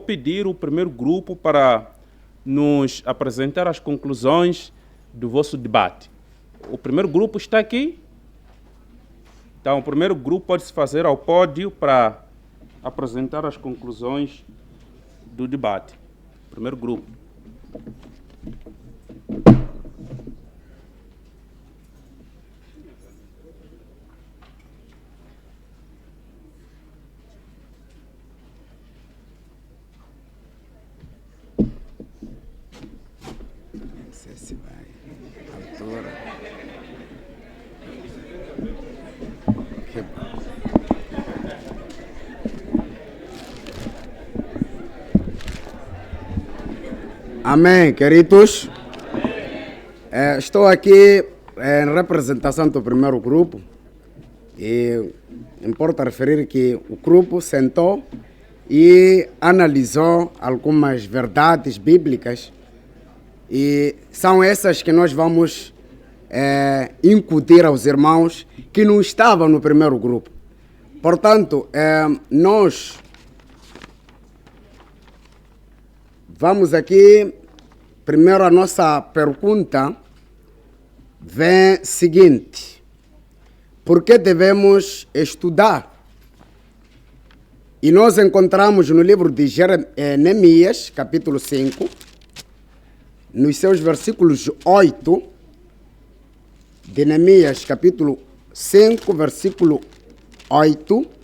pedir o primeiro grupo para nos apresentar as conclusões do vosso debate. O primeiro grupo está aqui. Então, o primeiro grupo pode se fazer ao pódio para apresentar as conclusões do debate. Primeiro grupo. Amém, queridos. Estou aqui em representação do primeiro grupo e importa referir que o grupo sentou e analisou algumas verdades bíblicas e são essas que nós vamos incutir aos irmãos que não estavam no primeiro grupo. Portanto, nós vamos aqui, primeiro a nossa pergunta vem seguinte: por que devemos estudar? E nós encontramos no livro de Neemias, capítulo 5, nos seus versículos 8, de Neemias, capítulo 5, versículo 8,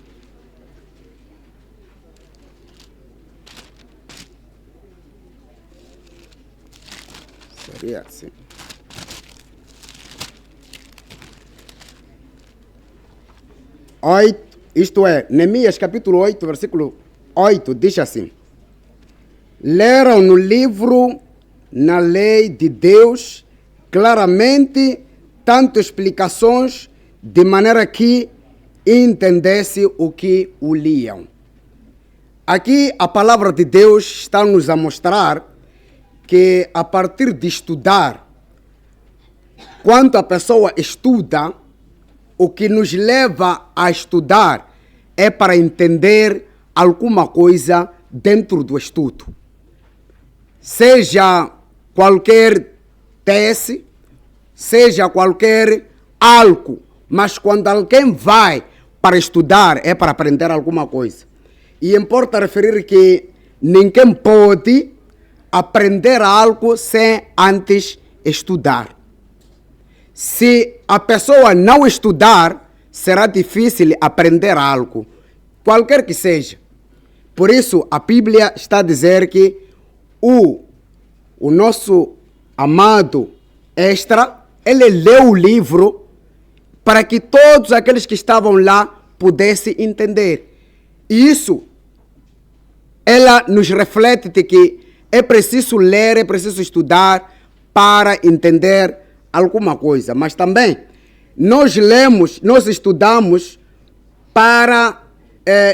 assim. Isto é, Neemias capítulo 8, versículo 8, diz assim: leram no livro, na lei de Deus, claramente, tanto explicações, de maneira que entendesse o que o liam. Aqui a palavra de Deus está-nos a mostrar que a partir de estudar, quando a pessoa estuda, o que nos leva a estudar é para entender alguma coisa dentro do estudo. Seja qualquer tese, seja qualquer algo, mas quando alguém vai para estudar é para aprender alguma coisa. E importa referir que ninguém pode aprender algo sem antes estudar. Se a pessoa não estudar, será difícil aprender algo, qualquer que seja. Por isso, a Bíblia está a dizer que o nosso amado Esdras, ele leu o livro para que todos aqueles que estavam lá pudessem entender. E isso, ela nos reflete de que é preciso ler, é preciso estudar para entender alguma coisa. Mas também nós lemos, nós estudamos para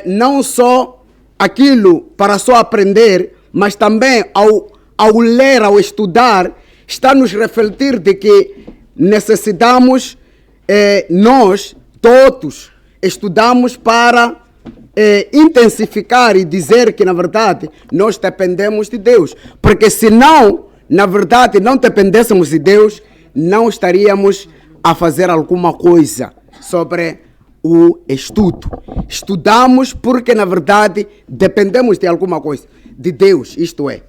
não só aquilo, para só aprender, mas também ao ler, ao estudar, está nos refletir de que necessitamos, nós todos estudamos para intensificar e dizer que, na verdade, nós dependemos de Deus. Porque se não, na verdade, não dependêssemos de Deus, não estaríamos a fazer alguma coisa sobre o estudo. Estudamos porque, na verdade, dependemos de alguma coisa, de Deus, isto é.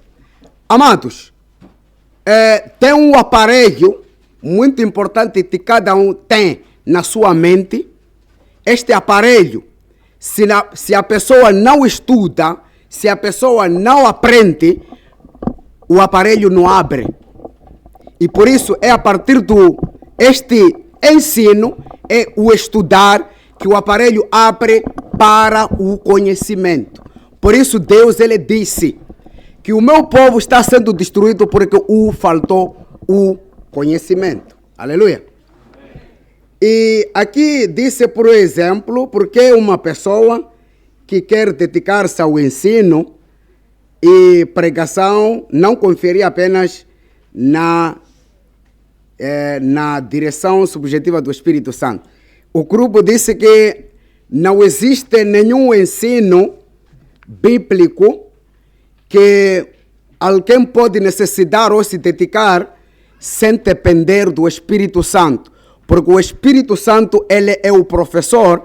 Amados, tem um aparelho muito importante que cada um tem na sua mente. Este aparelho, se a pessoa não estuda, se a pessoa não aprende, o aparelho não abre. E por isso é a partir este ensino, é o estudar, que o aparelho abre para o conhecimento. Por isso Deus, ele disse que o meu povo está sendo destruído porque o faltou o conhecimento. Aleluia. E aqui disse, por exemplo, porque uma pessoa que quer dedicar-se ao ensino e pregação não conferir apenas na direção subjetiva do Espírito Santo. O grupo disse que não existe nenhum ensino bíblico que alguém pode necessitar ou se dedicar sem depender do Espírito Santo. Porque o Espírito Santo, ele é o professor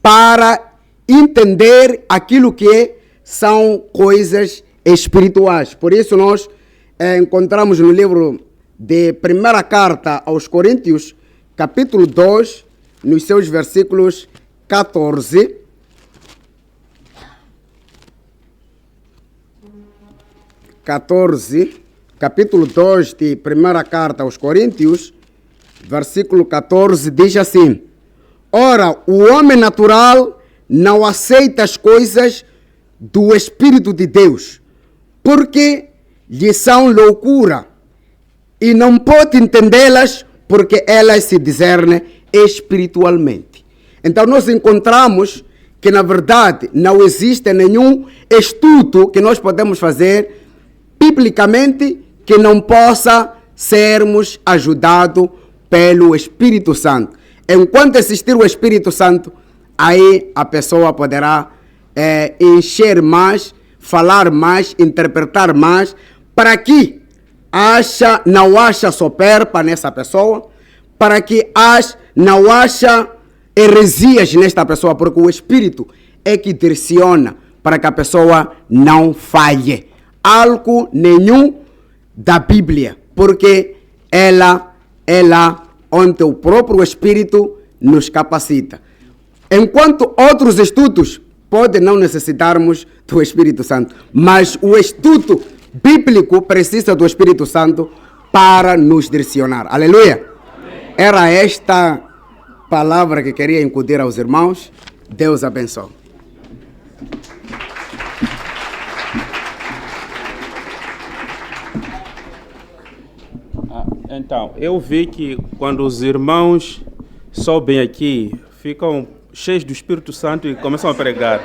para entender aquilo que são coisas espirituais. Por isso nós encontramos no livro de primeira carta aos Coríntios, capítulo 2, nos seus versículos 14. Capítulo 2 de primeira carta aos Coríntios, versículo 14, diz assim: ora, o homem natural não aceita as coisas do Espírito de Deus, porque lhe são loucura, e não pode entendê-las, porque elas se discernem espiritualmente. Então nós encontramos que, na verdade, não existe nenhum estudo que nós podemos fazer biblicamente que não possa sermos ajudados pelo Espírito Santo. Enquanto existir o Espírito Santo, aí a pessoa poderá encher mais, falar mais, interpretar mais, para que não haja soberba nessa pessoa, para que não haja heresias nesta pessoa, porque o Espírito é que direciona para que a pessoa não falhe algo nenhum da Bíblia, porque ela onde o próprio Espírito nos capacita. Enquanto outros estudos podem não necessitarmos do Espírito Santo, mas o estudo bíblico precisa do Espírito Santo para nos direcionar. Aleluia! Amém. Era esta palavra que queria incutir aos irmãos. Deus abençoe. Então, eu vi que quando os irmãos sobem aqui, ficam cheios do Espírito Santo e começam a pregar.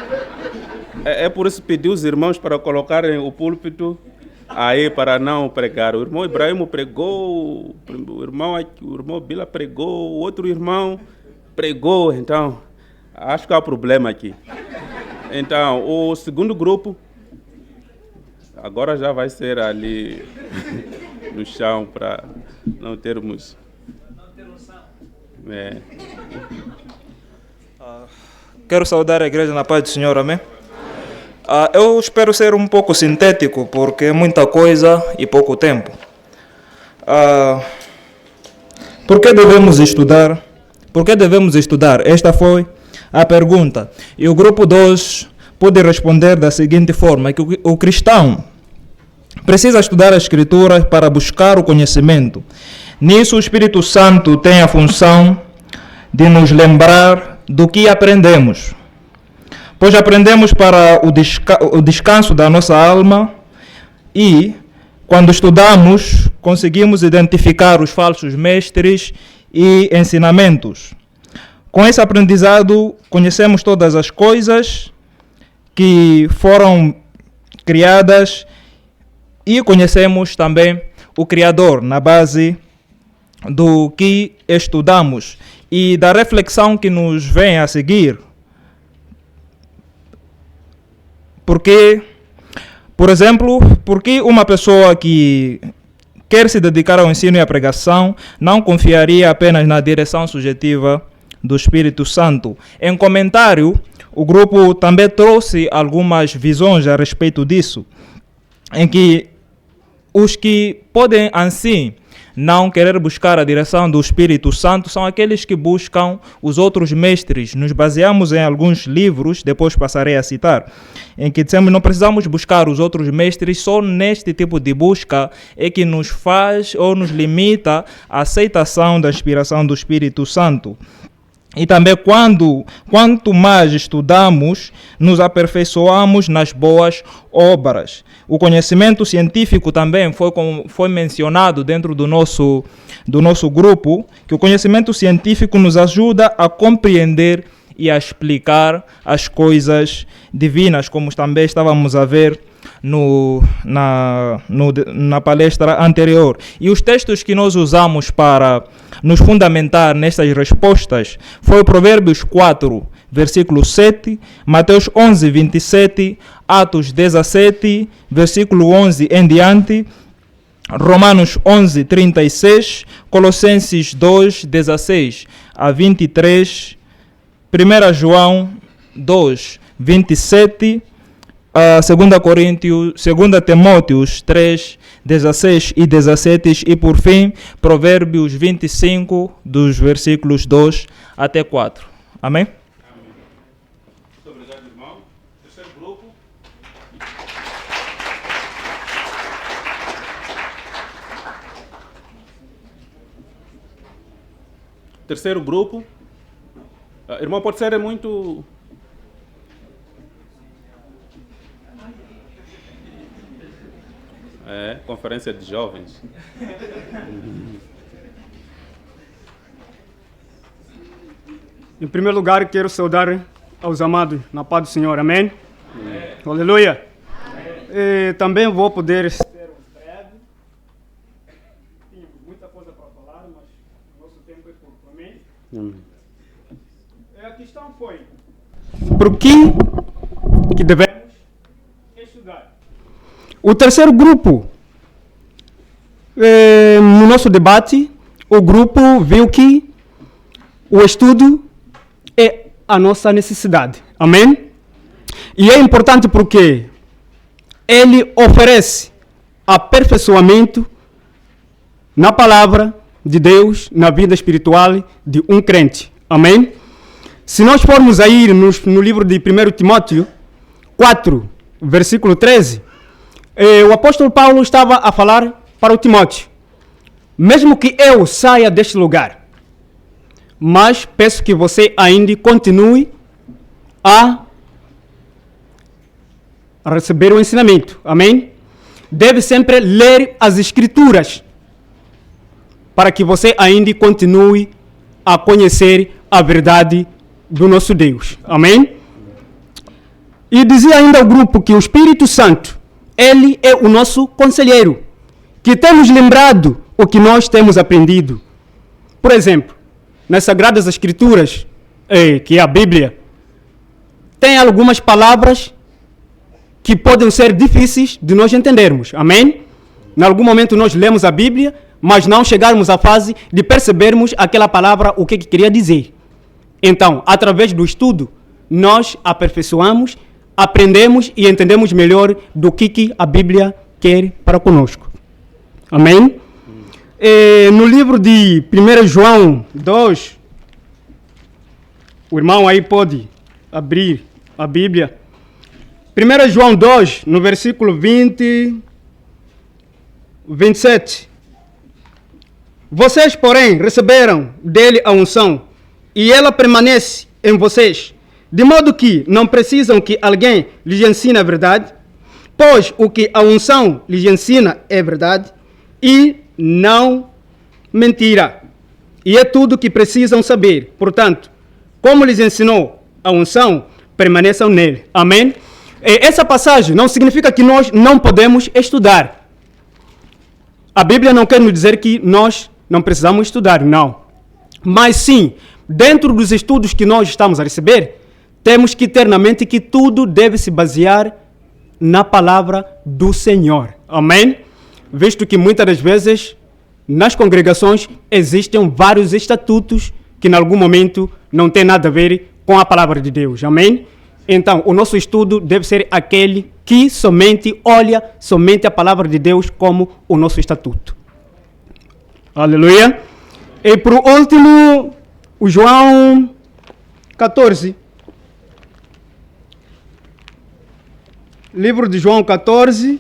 É por isso que pedi os irmãos para colocarem o púlpito aí para não pregar. O irmão Ibrahim pregou, o irmão Bila pregou, o outro irmão pregou. Então, acho que há problema aqui. Então, o segundo grupo, agora já vai ser ali no chão para não termos... Quero saudar a igreja na paz do Senhor, amém? Eu espero ser um pouco sintético, porque é muita coisa e pouco tempo. Por que devemos estudar? Por que devemos estudar? Esta foi a pergunta. E o grupo 2 pode responder da seguinte forma, que o cristão precisa estudar as Escrituras para buscar o conhecimento. Nisso o Espírito Santo tem a função de nos lembrar do que aprendemos. Pois aprendemos para o descanso da nossa alma e, quando estudamos, conseguimos identificar os falsos mestres e ensinamentos. Com esse aprendizado, conhecemos todas as coisas que foram criadas e conhecemos também o Criador na base do que estudamos e da reflexão que nos vem a seguir. Porque, por exemplo, porque uma pessoa que quer se dedicar ao ensino e à pregação não confiaria apenas na direção subjetiva do Espírito Santo? Em comentário, o grupo também trouxe algumas visões a respeito disso, em que os que podem, assim, não querer buscar a direção do Espírito Santo são aqueles que buscam os outros mestres. Nos baseamos em alguns livros, depois passarei a citar, em que dizemos que não precisamos buscar os outros mestres, só neste tipo de busca é que nos faz ou nos limita a aceitação da inspiração do Espírito Santo. E também quanto mais estudamos, nos aperfeiçoamos nas boas obras. O conhecimento científico também foi mencionado dentro do nosso grupo, que o conhecimento científico nos ajuda a compreender e a explicar as coisas divinas, como também estávamos a ver na palestra anterior. E os textos que nós usamos para nos fundamentar nestas respostas foi Provérbios 4, versículo 7, Mateus 11, 27 Atos 17, versículo 11 em diante, Romanos 11, 36, Colossenses 2, 16 a 23, 1 João 2, 27, 2 Timóteos 3, 16 e 17 e por fim Provérbios 25 dos versículos 2 até 4. Amém? Muito obrigado, irmão. Terceiro grupo. Terceiro grupo. Irmão, pode ser muito... conferência de jovens. Em primeiro lugar, quero saudar aos amados na paz do Senhor. Amém? Aleluia. Também vou poder ser breve. Tenho muita coisa para falar, mas o nosso tempo é curto. Amém? A questão foi: por que devemos estudar? O terceiro grupo, no nosso debate, o grupo viu que o estudo é a nossa necessidade. Amém? E é importante porque ele oferece aperfeiçoamento na palavra de Deus, na vida espiritual de um crente. Amém? Se nós formos aí no livro de 1 Timóteo 4, versículo 13, o apóstolo Paulo estava a falar para o Timóteo: mesmo que eu saia deste lugar, mas peço que você ainda continue a receber o ensinamento. Amém? Deve sempre ler as Escrituras para que você ainda continue a conhecer a verdade do nosso Deus. Amém? E dizia ainda ao grupo que o Espírito Santo, ele é o nosso conselheiro, que temos lembrado o que nós temos aprendido. Por exemplo, nas Sagradas Escrituras, que é a Bíblia, tem algumas palavras que podem ser difíceis de nós entendermos. Amém? Em algum momento nós lemos a Bíblia, mas não chegarmos à fase de percebermos aquela palavra, o que queria dizer. Então, através do estudo, nós aperfeiçoamos, aprendemos e entendemos melhor do que a Bíblia quer para conosco. Amém? No livro de 1 João 2, o irmão aí pode abrir a Bíblia. 1 João 2, no versículo 27. Vocês, porém, receberam dele a unção, e ela permanece em vocês, de modo que não precisam que alguém lhes ensine a verdade, pois o que a unção lhes ensina é verdade e não mentira. E é tudo o que precisam saber. Portanto, como lhes ensinou a unção, permaneçam nele. Amém? Essa passagem não significa que nós não podemos estudar. A Bíblia não quer nos dizer que nós não precisamos estudar, não. Mas sim, dentro dos estudos que nós estamos a receber, temos que ter na mente que tudo deve se basear na palavra do Senhor. Amém? Visto que muitas das vezes nas congregações existem vários estatutos que em algum momento não tem nada a ver com a palavra de Deus. Amém? Então, o nosso estudo deve ser aquele que somente olha somente a palavra de Deus como o nosso estatuto. Aleluia. E por último, o João 14. Livro de João 14,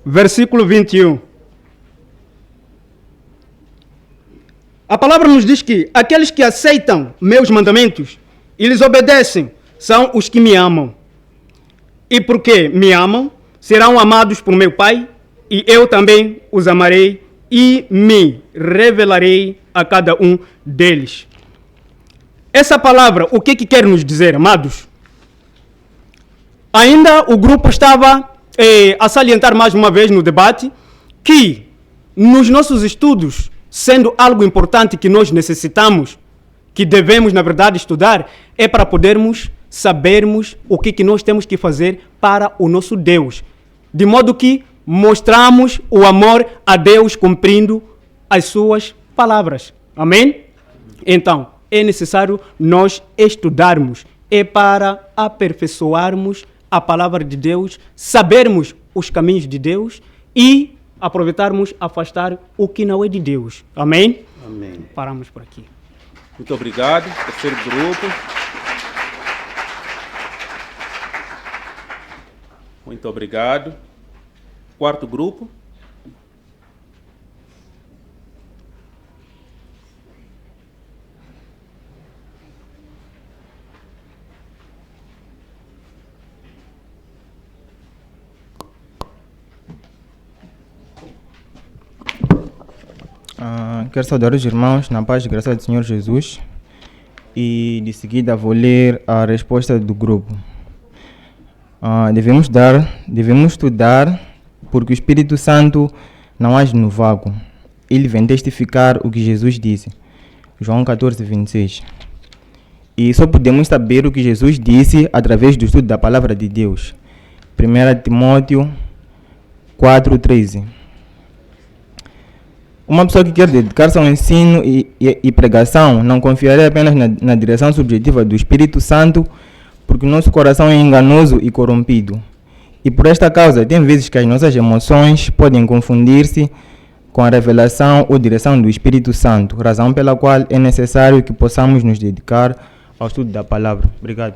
versículo 21. A palavra nos diz que aqueles que aceitam meus mandamentos e lhes obedecem são os que me amam. E porque me amam, serão amados por meu Pai, e eu também os amarei e me revelarei a cada um deles. Essa palavra, o que quer nos dizer, amados? Ainda o grupo estava a salientar mais uma vez no debate que nos nossos estudos, sendo algo importante que nós necessitamos, que devemos, na verdade, estudar, é para podermos sabermos o que nós temos que fazer para o nosso Deus. De modo que mostramos o amor a Deus cumprindo as suas palavras. Amém? Então, é necessário nós estudarmos. É para aperfeiçoarmos a palavra de Deus, sabermos os caminhos de Deus e aproveitarmos afastar o que não é de Deus. Amém? Amém. Paramos por aqui. Muito obrigado. Terceiro grupo. Muito obrigado. Quarto grupo. Quero saudar os irmãos na paz e graça do Senhor Jesus e de seguida vou ler a resposta do grupo. Devemos estudar porque o Espírito Santo não age no vácuo. Ele vem testificar o que Jesus disse. João 14, 26. E só podemos saber o que Jesus disse através do estudo da palavra de Deus. 1 Timóteo 4, 13. Uma pessoa que quer dedicar-se ao ensino e pregação não confiará apenas na direção subjetiva do Espírito Santo, porque o nosso coração é enganoso e corrompido. E por esta causa, tem vezes que as nossas emoções podem confundir-se com a revelação ou direção do Espírito Santo, razão pela qual é necessário que possamos nos dedicar ao estudo da palavra. Obrigado.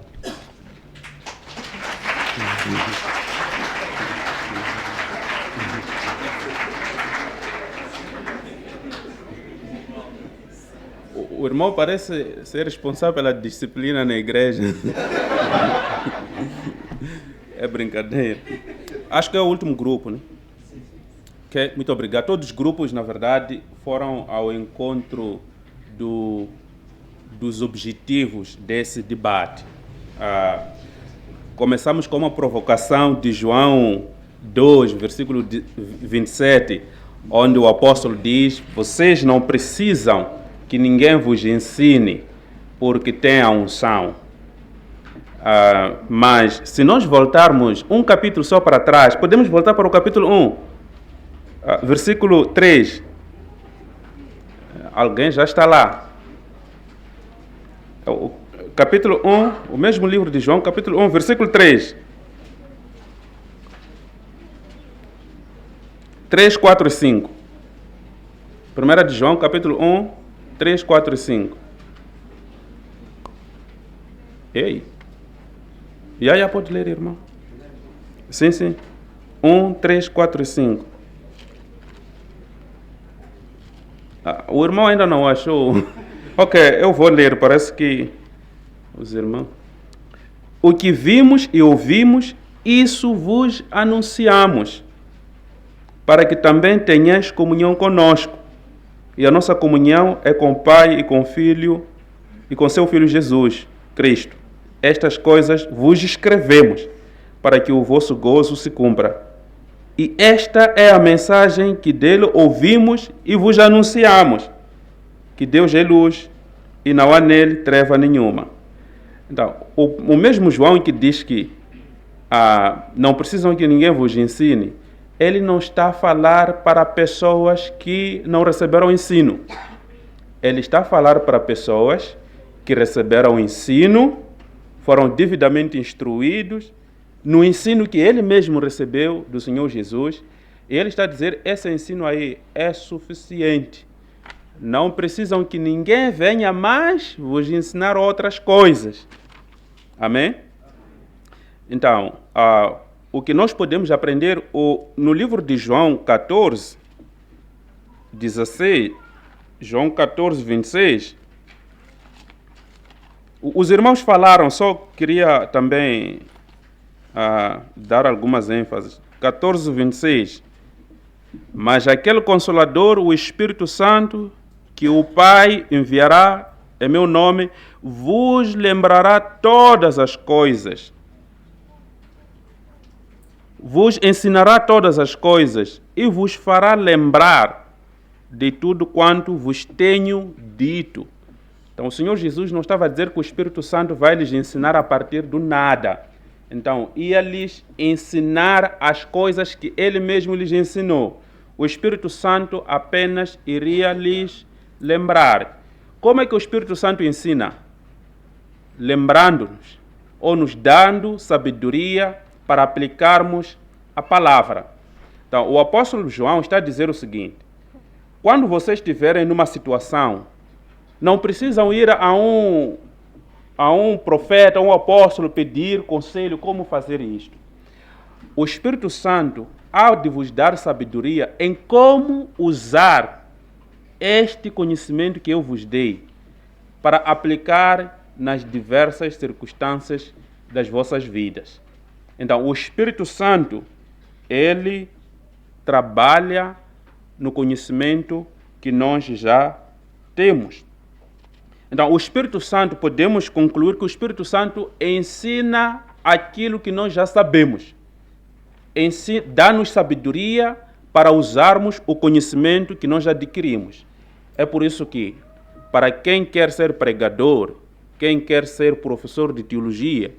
O irmão parece ser responsável pela disciplina na igreja. É brincadeira. Acho que é o último grupo, né? Okay, muito obrigado. Todos os grupos, na verdade, foram ao encontro dos objetivos desse debate. Começamos com uma provocação de João 2, versículo 27, onde o apóstolo diz: vocês não precisam que ninguém vos ensine, porque tem a unção. Mas se nós voltarmos um capítulo só para trás, podemos voltar para o capítulo 1, versículo 3. Alguém já está lá. O capítulo 1, o mesmo livro de João, capítulo 1, versículo 3. 3, 4 e 5. 1 de João, capítulo 1, 3, 4 e 5. Ei. Já pode ler, irmão? Sim. 1, 3, 4 e 5. O irmão ainda não achou. Ok, eu vou ler, parece que os irmãos. O que vimos e ouvimos, isso vos anunciamos, para que também tenhais comunhão conosco. E a nossa comunhão é com o Pai e com o Filho e com seu Filho Jesus Cristo. Estas coisas vos escrevemos, para que o vosso gozo se cumpra. E esta é a mensagem que dele ouvimos e vos anunciamos, que Deus é luz e não há nele treva nenhuma. Então, o mesmo João que diz que não precisam que ninguém vos ensine, ele não está a falar para pessoas que não receberam ensino. Ele está a falar para pessoas que receberam ensino, foram devidamente instruídos no ensino que ele mesmo recebeu do Senhor Jesus. E ele está a dizer, esse ensino aí é suficiente. Não precisam que ninguém venha mais vos ensinar outras coisas. Amém? Então, o que nós podemos aprender no livro de João 14, 16, João 14, 26, os irmãos falaram, só queria também dar algumas ênfases. 14, 26, mas aquele Consolador, o Espírito Santo, que o Pai enviará em meu nome, vos lembrará todas as coisas, vos ensinará todas as coisas e vos fará lembrar de tudo quanto vos tenho dito. Então, o Senhor Jesus não estava a dizer que o Espírito Santo vai lhes ensinar a partir do nada. Então, ia lhes ensinar as coisas que Ele mesmo lhes ensinou. O Espírito Santo apenas iria lhes lembrar. Como é que o Espírito Santo ensina? Lembrando-nos, ou nos dando sabedoria para aplicarmos a palavra. Então, o apóstolo João está a dizer o seguinte: quando vocês estiverem numa situação, não precisam ir a um profeta, a um apóstolo pedir conselho como fazer isto. O Espírito Santo há de vos dar sabedoria em como usar este conhecimento que eu vos dei para aplicar nas diversas circunstâncias das vossas vidas. Então, o Espírito Santo, ele trabalha no conhecimento que nós já temos. Então, o Espírito Santo, podemos concluir que o Espírito Santo ensina aquilo que nós já sabemos. Dá-nos sabedoria para usarmos o conhecimento que nós já adquirimos. É por isso que, para quem quer ser pregador, quem quer ser professor de teologia,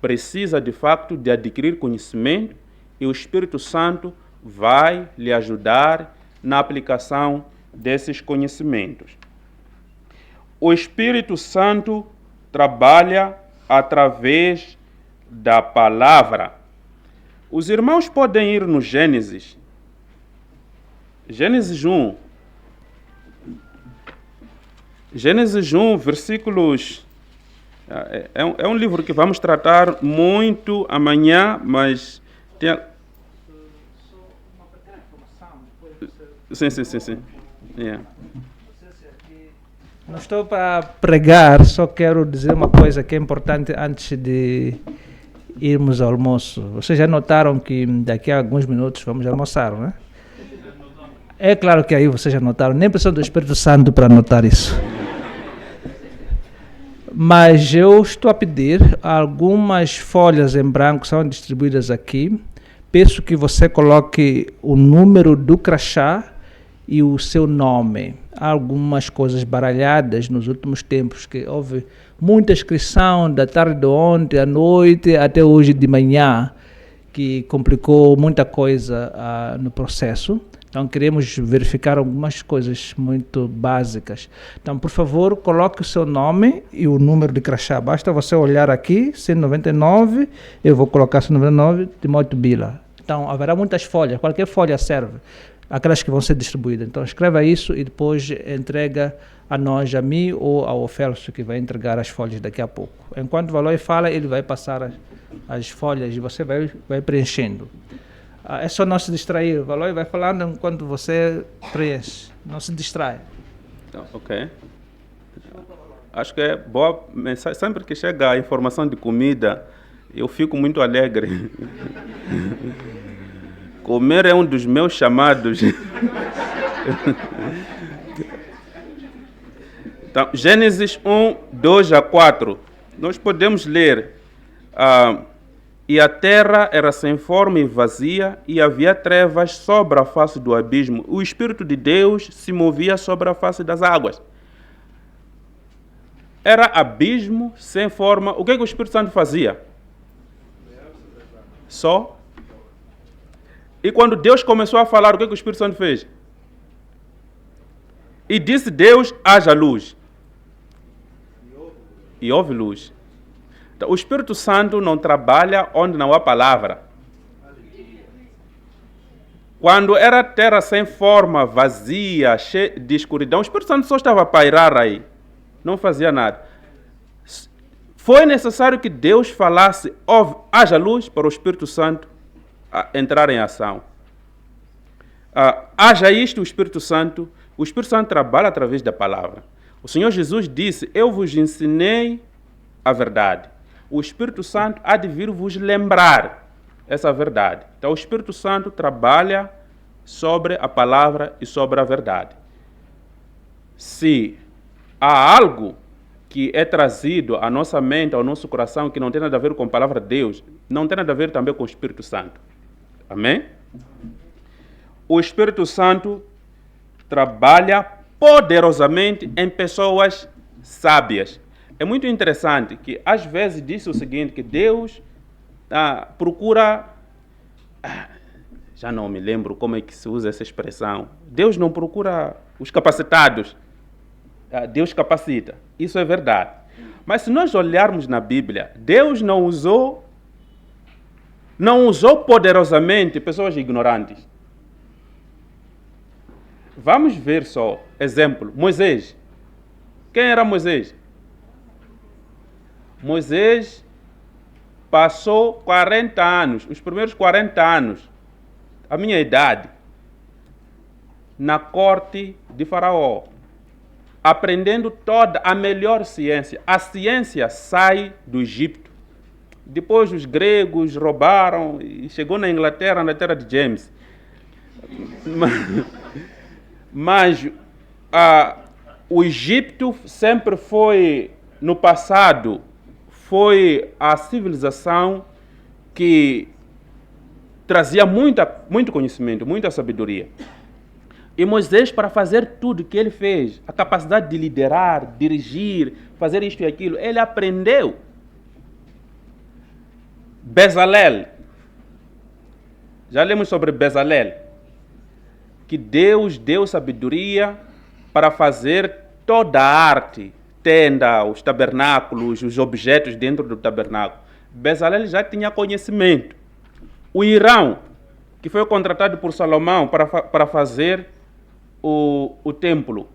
precisa de facto de adquirir conhecimento, e o Espírito Santo vai lhe ajudar na aplicação desses conhecimentos. O Espírito Santo trabalha através da palavra. Os irmãos podem ir no Gênesis. Gênesis 1. Gênesis 1, versículos... É um livro que vamos tratar muito amanhã, mas... Tem... Sim. Yeah. Não estou para pregar, só quero dizer uma coisa que é importante antes de irmos ao almoço. Vocês já notaram que daqui a alguns minutos vamos almoçar, não é? É claro que aí vocês já notaram, nem precisam do Espírito Santo para notar isso. Mas eu estou a pedir, algumas folhas em branco são distribuídas aqui. Peço que você coloque o número do crachá e o seu nome. Há algumas coisas baralhadas nos últimos tempos, que houve muita inscrição da tarde de ontem à noite até hoje de manhã, que complicou muita coisa no processo. Então queremos verificar algumas coisas muito básicas. Então, por favor, coloque o seu nome e o número de crachá. Basta você olhar aqui, 199, eu vou colocar 199, Timóteo Bila. Então, haverá muitas folhas, qualquer folha serve, aquelas que vão ser distribuídas. Então, escreva isso e depois entrega a nós, a mim ou ao Ofélcio, que vai entregar as folhas daqui a pouco. Enquanto o Valois fala, ele vai passar as folhas e você vai preenchendo. É só não se distrair. O Valois vai falando enquanto você preenche. Não se distrai. Ok. Acho que é boa mensagem. Sempre que chega a informação de comida, eu fico muito alegre. Comer é um dos meus chamados. Então, Gênesis 1, 2 a 4. Nós podemos ler. E a terra era sem forma e vazia, e havia trevas sobre a face do abismo. O Espírito de Deus se movia sobre a face das águas. Era abismo sem forma. O que o Espírito Santo fazia? Só. E quando Deus começou a falar, o que o Espírito Santo fez? E disse Deus, haja luz. E houve luz. Então, o Espírito Santo não trabalha onde não há palavra. Quando era terra sem forma, vazia, cheia de escuridão, o Espírito Santo só estava a pairar aí. Não fazia nada. Foi necessário que Deus falasse, haja luz, para o Espírito Santo entrar em ação. Haja isto, o Espírito Santo trabalha através da palavra. O Senhor Jesus disse, eu vos ensinei a verdade. O Espírito Santo há de vir vos lembrar essa verdade. Então, o Espírito Santo trabalha sobre a palavra e sobre a verdade. Se há algo que é trazido à nossa mente, ao nosso coração, que não tem nada a ver com a palavra de Deus, não tem nada a ver também com o Espírito Santo. Amém? O Espírito Santo trabalha poderosamente em pessoas sábias. É muito interessante que às vezes diz o seguinte, que Deus procura... já não me lembro como é que se usa essa expressão. Deus não procura os capacitados. Deus capacita. Isso é verdade. Mas se nós olharmos na Bíblia, Deus não usou poderosamente pessoas ignorantes. Vamos ver só. Exemplo, Moisés. Quem era Moisés? Moisés passou 40 anos, os primeiros 40 anos, a minha idade, na corte de Faraó, aprendendo toda a melhor ciência. A ciência sai do Egito. Depois os gregos roubaram e chegou na Inglaterra, na terra de James. Mas o Egito sempre foi, no passado, foi a civilização que trazia muito conhecimento, muita sabedoria. E Moisés, para fazer tudo que ele fez, a capacidade de liderar, dirigir, fazer isto e aquilo, ele aprendeu. Bezalel. Já lemos sobre Bezalel. Que Deus deu sabedoria para fazer toda a arte, tenda, os tabernáculos, os objetos dentro do tabernáculo. Bezalel já tinha conhecimento. O Irão, que foi contratado por Salomão para fazer o templo,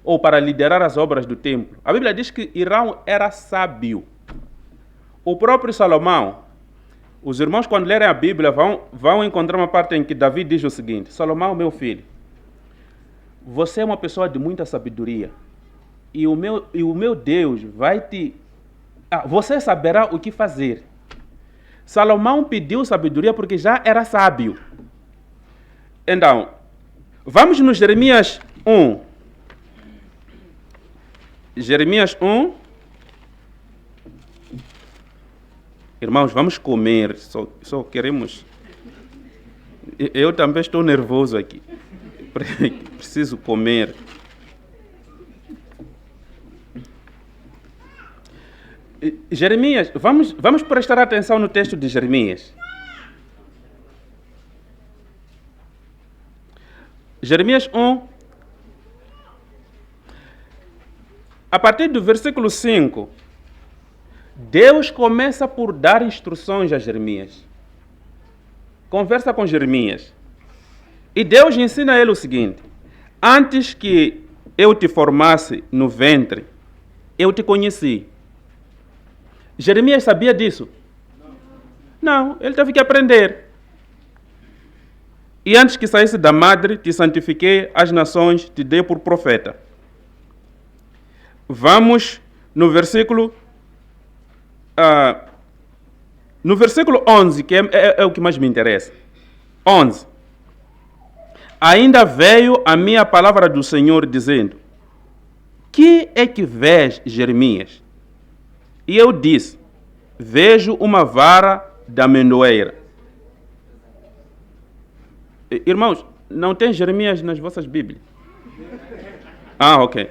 ou para liderar as obras do templo. A Bíblia diz que Irão era sábio. O próprio Salomão, os irmãos, quando lerem a Bíblia, vão encontrar uma parte em que Davi diz o seguinte: Salomão, meu filho, você é uma pessoa de muita sabedoria, e o meu Deus vai te... você saberá o que fazer. Salomão pediu sabedoria porque já era sábio. Então, vamos no Jeremias 1. Jeremias 1. Irmãos, vamos comer. Só queremos... Eu também estou nervoso aqui. Preciso comer. Jeremias, vamos prestar atenção no texto de Jeremias. Jeremias 1, a partir do versículo 5, Deus começa por dar instruções a Jeremias. Conversa com Jeremias. E Deus ensina a ele o seguinte: antes que eu te formasse no ventre, eu te conheci. Jeremias sabia disso? Não, ele teve que aprender. E antes que saísse da madre, te santifiquei às nações, te dei por profeta. Vamos no versículo 11, que é o que mais me interessa. 11. Ainda veio a minha palavra do Senhor dizendo: que é que vês, Jeremias? E eu disse: vejo uma vara da amendoeira. Irmãos, não tem Jeremias nas vossas Bíblias? Ok.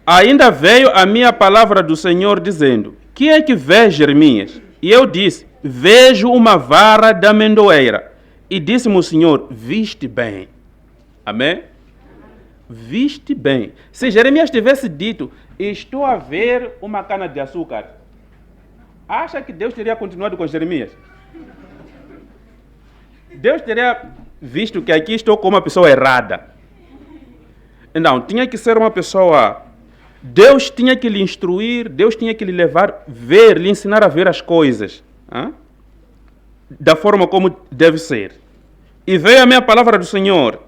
Ainda veio a minha palavra do Senhor dizendo: que é que vês, Jeremias? E eu disse: vejo uma vara da amendoeira. E disse-me o Senhor: viste bem. Amém? Viste bem. Se Jeremias tivesse dito: estou a ver uma cana de açúcar, acha que Deus teria continuado com Jeremias? Deus teria visto que aqui estou com uma pessoa errada. Então, tinha que ser uma pessoa... Deus tinha que lhe instruir, Deus tinha que lhe levar, lhe ensinar a ver as coisas da forma como deve ser. E veio a minha palavra do Senhor,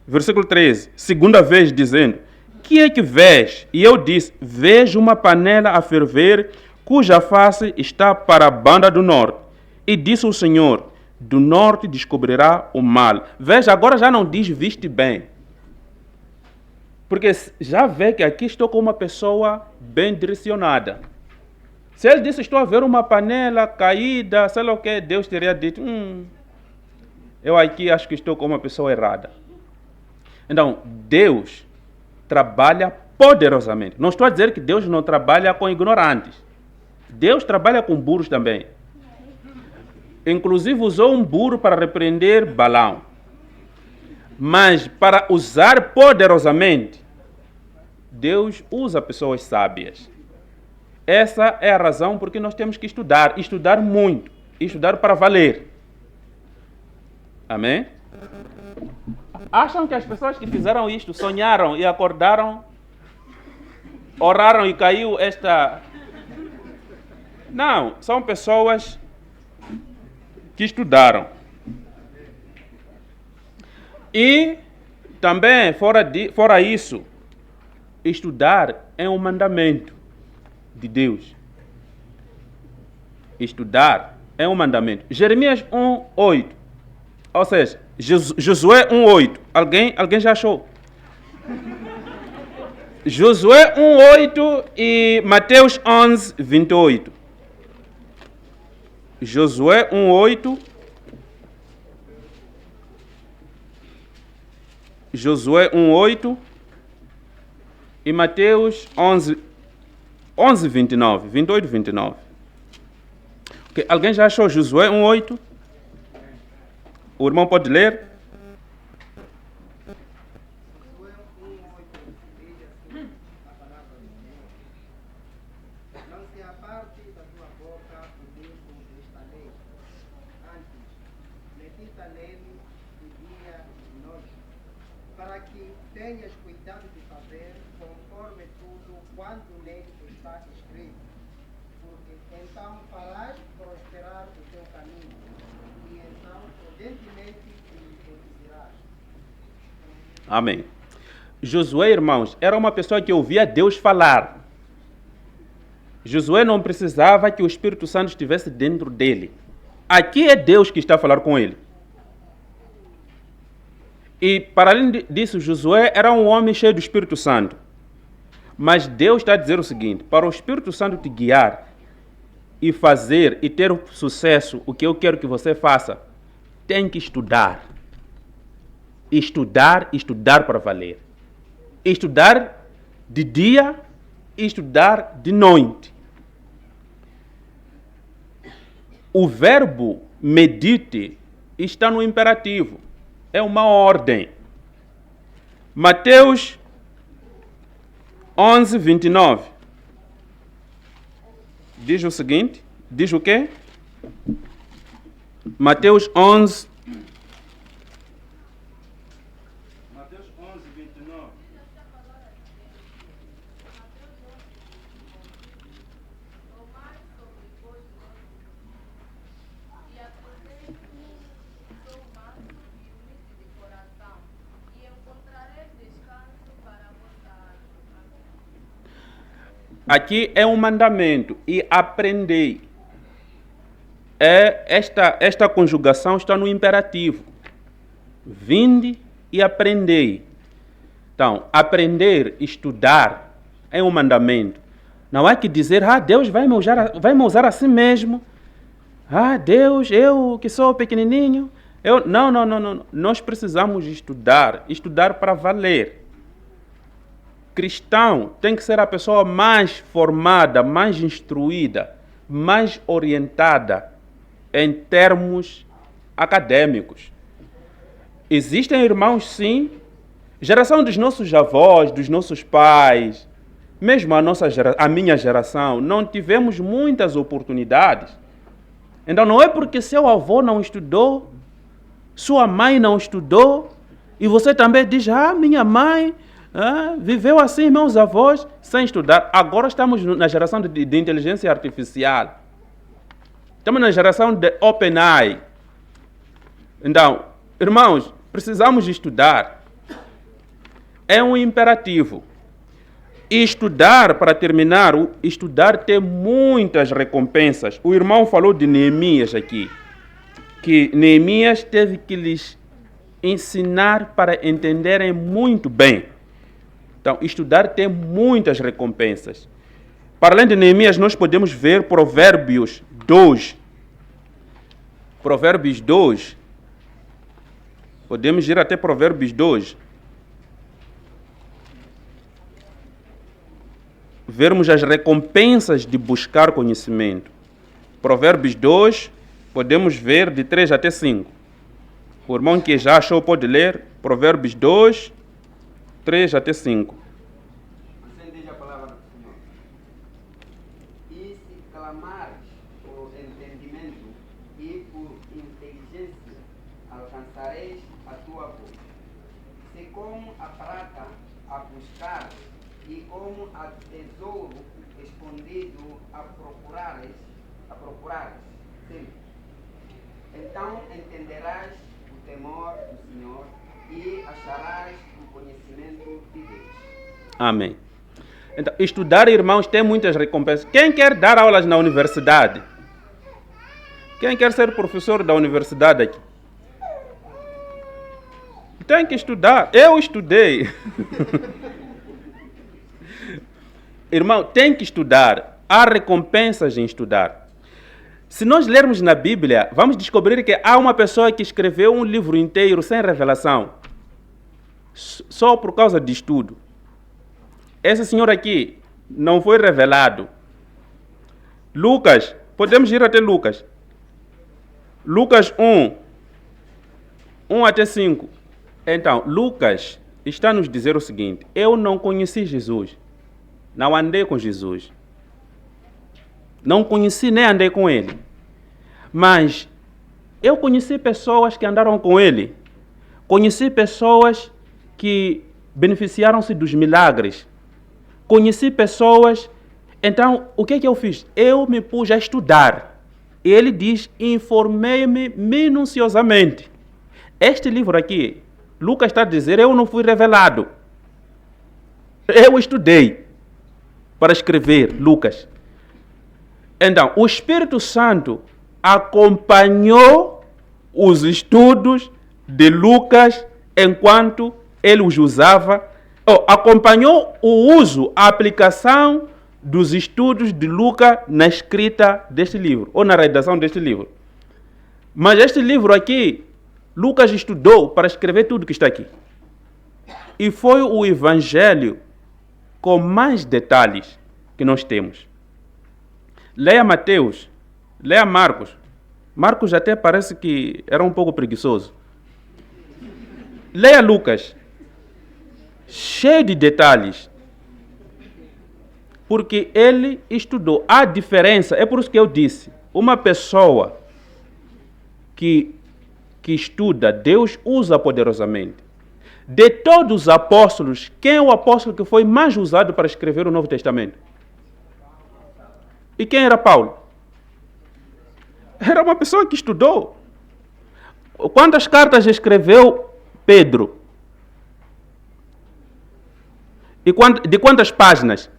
versículo 13, segunda vez, dizendo: que é que vês? E eu disse: vejo uma panela a ferver, cuja face está para a banda do norte. E disse o Senhor: do norte descobrirá o mal. Veja, agora já não diz viste bem. Porque já vê que aqui estou com uma pessoa bem direcionada. Se ele disse: estou a ver uma panela caída, sei lá o que, Deus teria dito: eu aqui acho que estou com uma pessoa errada. Então, Deus trabalha poderosamente. Não estou a dizer que Deus não trabalha com ignorantes. Deus trabalha com burros também. Inclusive usou um burro para repreender Balaão. Mas para usar poderosamente, Deus usa pessoas sábias. Essa é a razão por que nós temos que estudar. Estudar muito. Estudar para valer. Amém? Acham que as pessoas que fizeram isto sonharam e acordaram, oraram e caiu esta... Não, são pessoas que estudaram. E também, fora isso, estudar é um mandamento de Deus. Estudar é um mandamento. Jeremias 1:8. Ou seja, Josué 1:8. Alguém já achou? Josué 1:8 e Mateus 11:28. Josué 1:8. Josué 1:8 e Mateus 11:29. 28, 29. Okay. Alguém já achou Josué 1:8? O irmão pode ler? Não se aparte da tua boca o livro desta lei. Antes, medita nele de dia e de noite, para que tenhas cuidado de fazer conforme tudo quanto nele está escrito. Porque então farás prosperar o teu caminho, e então prudentemente te conduzirás. Amém. Josué, irmãos, era uma pessoa que ouvia Deus falar. Josué não precisava que o Espírito Santo estivesse dentro dele. Aqui é Deus que está a falar com ele. E, para além disso, Josué era um homem cheio do Espírito Santo. Mas Deus está a dizer o seguinte: para o Espírito Santo te guiar e fazer e ter sucesso, o que eu quero que você faça, tem que estudar. Estudar para valer. Estudar de dia e estudar de noite. O verbo medite está no imperativo. É uma ordem. Mateus 11:29. Diz o seguinte. Diz o quê? Mateus 11. Mateus 11:29. Aqui é um mandamento. E aprendei. Esta conjugação está no imperativo. Vinde e aprendei. Então, aprender, estudar, é um mandamento. Não há que dizer, Deus vai me usar assim mesmo. Deus, eu que sou pequenininho. Não. Nós precisamos estudar para valer. Cristão tem que ser a pessoa mais formada, mais instruída, mais orientada em termos acadêmicos. Existem irmãos, sim, geração dos nossos avós, dos nossos pais, mesmo a minha geração, não tivemos muitas oportunidades. Então não é porque seu avô não estudou, sua mãe não estudou, e você também diz, minha mãe viveu assim, meus avós, sem estudar. Agora estamos na geração de inteligência artificial. Estamos na geração de OpenAI. Então, irmãos, precisamos estudar. É um imperativo. E estudar, para terminar, estudar tem muitas recompensas. O irmão falou de Neemias aqui. Que Neemias teve que lhes ensinar para entenderem muito bem. Então, estudar tem muitas recompensas. Para além de Neemias, nós podemos ver Provérbios 2. Provérbios 2. Podemos ir até Provérbios 2. vermos as recompensas de buscar conhecimento. Provérbios 2, podemos ver de 3 até 5. O irmão que já achou pode ler Provérbios 2, 3 até 5. Assim diz a palavra do Senhor. E se clamares por entendimento e por inteligência, alcançareis a tua voz. Se como a prata a buscares e como a tesouro escondido a procurares sempre, então entenderás o temor do Senhor e acharás o conhecimento de Deus. Amém. Então, estudar, irmãos, tem muitas recompensas. Quem quer dar aulas na universidade? Quem quer ser professor da universidade aqui? Tem que estudar. Eu estudei. Irmão, tem que estudar. Há recompensas em estudar. Se nós lermos na Bíblia, vamos descobrir que há uma pessoa que escreveu um livro inteiro sem revelação, só por causa de estudo. Esse senhor aqui não foi revelado. Lucas, podemos ir até Lucas. Lucas 1 até 5. Então, Lucas está nos dizer o seguinte: eu não conheci Jesus, não andei com Jesus. Não conheci nem andei com ele. Mas eu conheci pessoas que andaram com ele. Conheci pessoas que beneficiaram-se dos milagres. Conheci pessoas... Então, o que é que eu fiz? Eu me pus a estudar. Ele diz, informei-me minuciosamente. Este livro aqui, Lucas está a dizer, eu não fui revelado. Eu estudei para escrever Lucas. Então, o Espírito Santo acompanhou os estudos de Lucas enquanto ele os usava, acompanhou o uso, a aplicação dos estudos de Lucas na escrita deste livro, ou na redação deste livro. Mas este livro aqui, Lucas estudou para escrever tudo que está aqui. E foi o evangelho com mais detalhes que nós temos. Leia Mateus, leia Marcos. Marcos até parece que era um pouco preguiçoso. Leia Lucas, cheio de detalhes. Porque ele estudou. A diferença, é por isso que eu disse, uma pessoa que estuda, Deus usa poderosamente. De todos os apóstolos, quem é o apóstolo que foi mais usado para escrever o Novo Testamento? E quem era Paulo? Era uma pessoa que estudou. Quantas cartas escreveu Pedro? E de quantas páginas?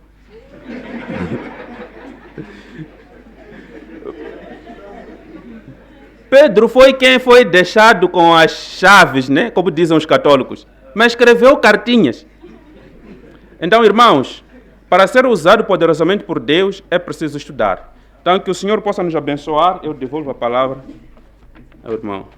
Pedro foi quem foi deixado com as chaves, né? Como dizem os católicos. Mas escreveu cartinhas. Então, irmãos, para ser usado poderosamente por Deus, é preciso estudar. Então, que o Senhor possa nos abençoar. Eu devolvo a palavra ao irmão.